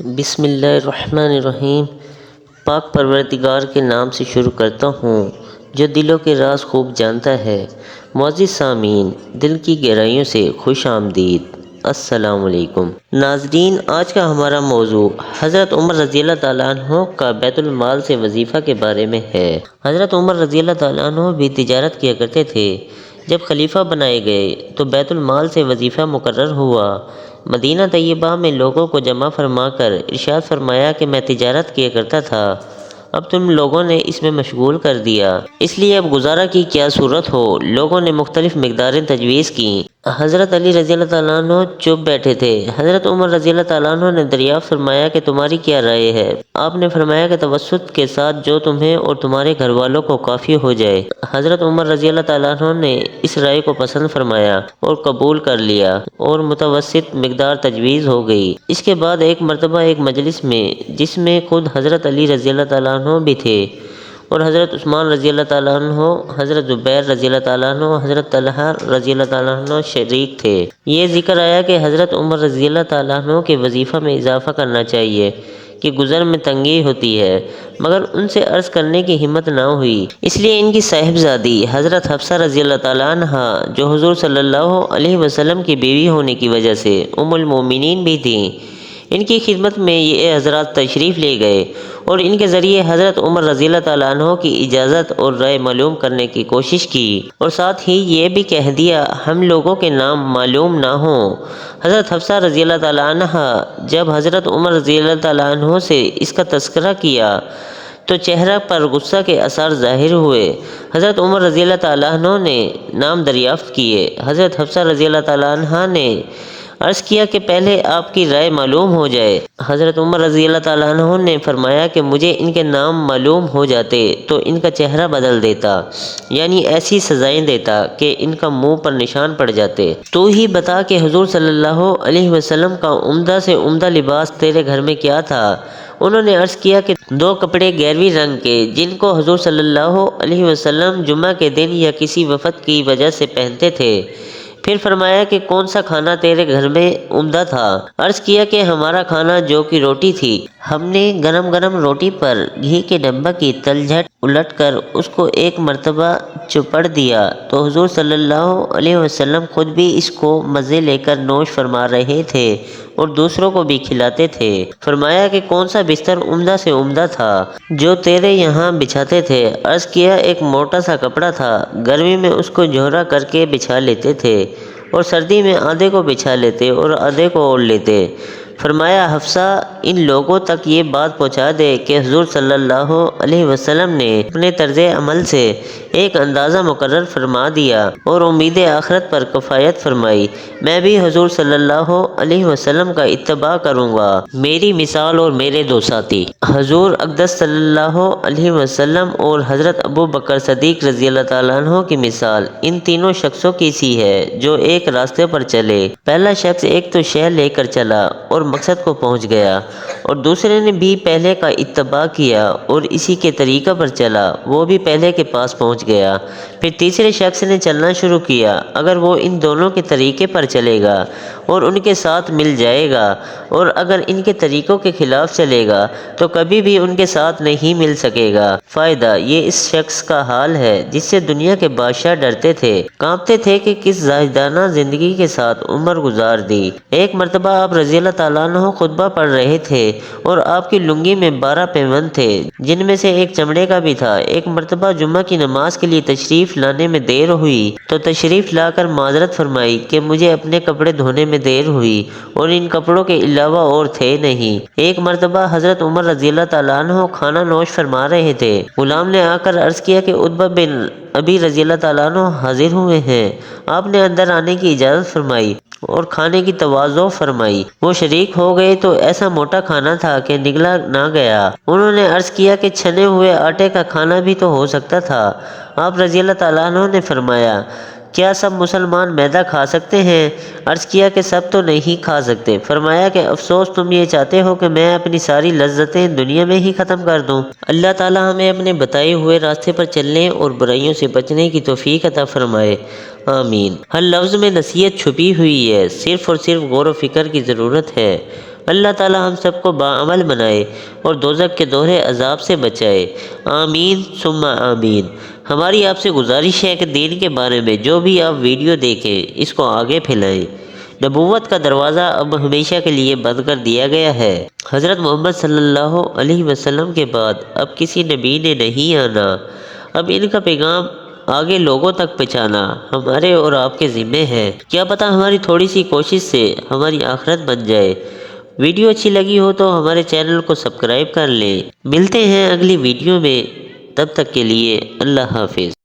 بسم اللہ الرحمن الرحیم۔ پاک پروردگار کے نام سے شروع کرتا ہوں جو دلوں کے راز خوب جانتا ہے۔ معزز سامعین، دل کی گہرائیوں سے خوش آمدید۔ السلام علیکم ناظرین، آج کا ہمارا موضوع حضرت عمر رضی اللہ تعالیٰ عنہ کا بیت المال سے وظیفہ کے بارے میں ہے۔ حضرت عمر رضی اللہ تعالیٰ عنہ بھی تجارت کیا کرتے تھے۔ جب خلیفہ بنائے گئے تو بیت المال سے وظیفہ مقرر ہوا۔ مدینہ طیبہ میں لوگوں کو جمع فرما کر ارشاد فرمایا کہ میں تجارت کیا کرتا تھا، اب تم لوگوں نے اس میں مشغول کر دیا، اس لیے اب گزارا کی کیا صورت ہو۔ لوگوں نے مختلف مقداریں تجویز کیں۔ حضرت علی رضی اللہ تعالیٰ عنہ چپ بیٹھے تھے۔ حضرت عمر رضی اللہ تعالیٰ عنہ نے دریافت فرمایا کہ تمہاری کیا رائے ہے؟ آپ نے فرمایا کہ توسط کے ساتھ جو تمہیں اور تمہارے گھر والوں کو کافی ہو جائے۔ حضرت عمر رضی اللہ تعالیٰ عنہ نے اس رائے کو پسند فرمایا اور قبول کر لیا اور متوسط مقدار تجویز ہو گئی۔ اس کے بعد ایک مرتبہ ایک مجلس میں، جس میں خود حضرت علی رضی اللہ تعالیٰ عنہ بھی تھے اور حضرت عثمان رضی اللہ تعالیٰ عنہ، حضرت زبیر رضی اللہ تعالیٰ عنہ، حضرت طلحہ رضی اللہ تعالیٰ عنہ شریک تھے، یہ ذکر آیا کہ حضرت عمر رضی اللہ تعالیٰ عنہ کے وظیفہ میں اضافہ کرنا چاہیے کہ گزر میں تنگی ہوتی ہے، مگر ان سے عرض کرنے کی ہمت نہ ہوئی، اس لیے ان کی صاحبزادی حضرت حفصہ رضی اللہ تعالیٰ عنہ، جو حضور صلی اللہ علیہ وسلم کی بیوی ہونے کی وجہ سے ام المومنین بھی تھیں، ان کی خدمت میں یہ حضرات تشریف لے گئے اور ان کے ذریعے حضرت عمر رضی اللہ تعالیٰ عنہ کی اجازت اور رائے معلوم کرنے کی کوشش کی اور ساتھ ہی یہ بھی کہہ دیا ہم لوگوں کے نام معلوم نہ ہوں۔ حضرت حفصہ رضی اللہ تعالیٰ عنہ جب حضرت عمر رضی اللہ تعالیٰ عنہ سے اس کا تذکرہ کیا تو چہرہ پر غصہ کے آثار ظاہر ہوئے۔ حضرت عمر رضی اللہ تعالیٰ عنہ نے نام دریافت کیے۔ حضرت حفصہ رضی اللہ تعالیٰ عنہ نے عرض کیا کہ پہلے آپ کی رائے معلوم ہو جائے۔ حضرت عمر رضی اللہ تعالیٰ عنہ نے فرمایا کہ مجھے ان کے نام معلوم ہو جاتے تو ان کا چہرہ بدل دیتا، یعنی ایسی سزائیں دیتا کہ ان کا منہ پر نشان پڑ جاتے۔ تو ہی بتا کہ حضور صلی اللہ علیہ وسلم کا عمدہ سے عمدہ لباس تیرے گھر میں کیا تھا؟ انہوں نے عرض کیا کہ 2 کپڑے گیروی رنگ کے، جن کو حضور صلی اللہ علیہ وسلم جمعہ کے دن یا کسی وفد کی وجہ سے پہنتے تھے۔ پھر فرمایا کہ کون سا کھانا تیرے گھر میں عمدہ تھا؟ عرض کیا کہ ہمارا کھانا جو کی روٹی تھی، ہم نے گرم گرم روٹی پر گھی کے ڈبہ کی تلچھٹ الٹ کر اس کو ایک مرتبہ چپڑ دیا تو حضور صلی اللہ علیہ وسلم خود بھی اس کو مزے لے کر نوش فرما رہے تھے اور دوسروں کو بھی کھلاتے تھے۔ فرمایا کہ کون سا بستر عمدہ سے عمدہ تھا جو تیرے یہاں بچھاتے تھے؟ عرض کیا ایک موٹا سا کپڑا تھا، گرمی میں اس کو جوہرا کر کے بچھا لیتے تھے اور سردی میں آدھے کو بچھا لیتے اور آدھے کو اوڑھ لیتے۔ فرمایا حفصہ ان لوگوں تک یہ بات پہنچا دے کہ حضور صلی اللہ علیہ وسلم نے اپنے طرز عمل سے ایک اندازہ مقرر فرما دیا اور امید آخرت پر کفایت فرمائی، میں بھی حضور صلی اللہ علیہ وسلم کا اتباع کروں گا۔ میری مثال اور میرے 2 ساتھی حضور اقدس صلی اللہ علیہ وسلم اور حضرت ابو بکر صدیق رضی اللہ تعالیٰ عنہ کی مثال ان تینوں شخصوں کی سی ہے جو ایک راستے پر چلے۔ پہلا شخص ایک تو شے لے کر چلا اور مقصد کو پہنچ گیا، اور دوسرے نے بھی پہلے کا اتباع کیا اور اسی کے طریقہ پر چلا، وہ بھی پہلے کے پاس پہنچ گیا۔ پھر تیسرے شخص نے چلنا شروع کیا، اگر وہ ان دونوں کے طریقے پر چلے گا اور ان کے ساتھ مل جائے گا، اور اگر ان کے طریقوں کے خلاف چلے گا تو کبھی بھی ان کے ساتھ نہیں مل سکے گا۔ فائدہ یہ اس شخص کا حال ہے جس سے دنیا کے بادشاہ ڈرتے تھے، کانپتے تھے کہ کس زاہدانہ زندگی کے ساتھ عمر گزار دی۔ ایک مرتبہ آپ رضی اللہ تعالیٰ عنہ خطبہ پڑھ رہے تھے اور آپ کی لنگی میں 12 پیوند تھے، جن میں سے ایک چمڑے کا بھی تھا۔ ایک مرتبہ جمعہ کی نماز کے لیے تشریف لانے میں دیر ہوئی تو تشریف لا کر معذرت فرمائی کہ مجھے اپنے کپڑے دھونے میں دیر ہوئی اور ان کپڑوں کے علاوہ اور تھے نہیں۔ ایک مرتبہ حضرت عمر رضی اللہ تعالیٰ عنہ کھانا نوش فرما رہے تھے، غلام نے آ کر عرض کیا کہ عتبہ بن ابی رضی اللہ تعالیٰ عنہ حاضر ہوئے ہیں۔ آپ نے اندر آنے کی اجازت فرمائی اور کھانے کی تواضع فرمائی۔ وہ شریک ہو گئے تو ایسا موٹا کھانا تھا کہ نگلا نہ گیا۔ انہوں نے عرض کیا کہ چھنے ہوئے آٹے کا کھانا بھی تو ہو سکتا تھا۔ آپ رضی اللہ تعالیٰ عنہ نے فرمایا کیا سب مسلمان میدا کھا سکتے ہیں؟ عرض کیا کہ سب تو نہیں کھا سکتے۔ فرمایا کہ افسوس تم یہ چاہتے ہو کہ میں اپنی ساری لذتیں دنیا میں ہی ختم کر دوں۔ اللہ تعالیٰ ہمیں اپنے بتائے ہوئے راستے پر چلنے اور برائیوں سے بچنے کی توفیق عطا فرمائے، آمین۔ ہر لفظ میں نصیحت چھپی ہوئی ہے، صرف اور صرف غور و فکر کی ضرورت ہے۔ اللہ تعالی ہم سب کو باعمل بنائے اور دوزخ کے دوہرے عذاب سے بچائے، آمین ثم آمین۔ ہماری آپ سے گزارش ہے کہ دین کے بارے میں جو بھی آپ ویڈیو دیکھیں اس کو آگے پھیلائیں۔ نبوت کا دروازہ اب ہمیشہ کے لیے بند کر دیا گیا ہے۔ حضرت محمد صلی اللہ علیہ وسلم کے بعد اب کسی نبی نے نہیں آنا۔ اب ان کا پیغام آگے لوگوں تک پہنچانا ہمارے اور آپ کے ذمے ہے۔ کیا پتہ ہماری تھوڑی سی کوشش سے ہماری آخرت بن جائے۔ ویڈیو اچھی لگی ہو تو ہمارے چینل کو سبسکرائب کر لیں۔ ملتے ہیں اگلی ویڈیو میں، تب تک کے لیے اللہ حافظ۔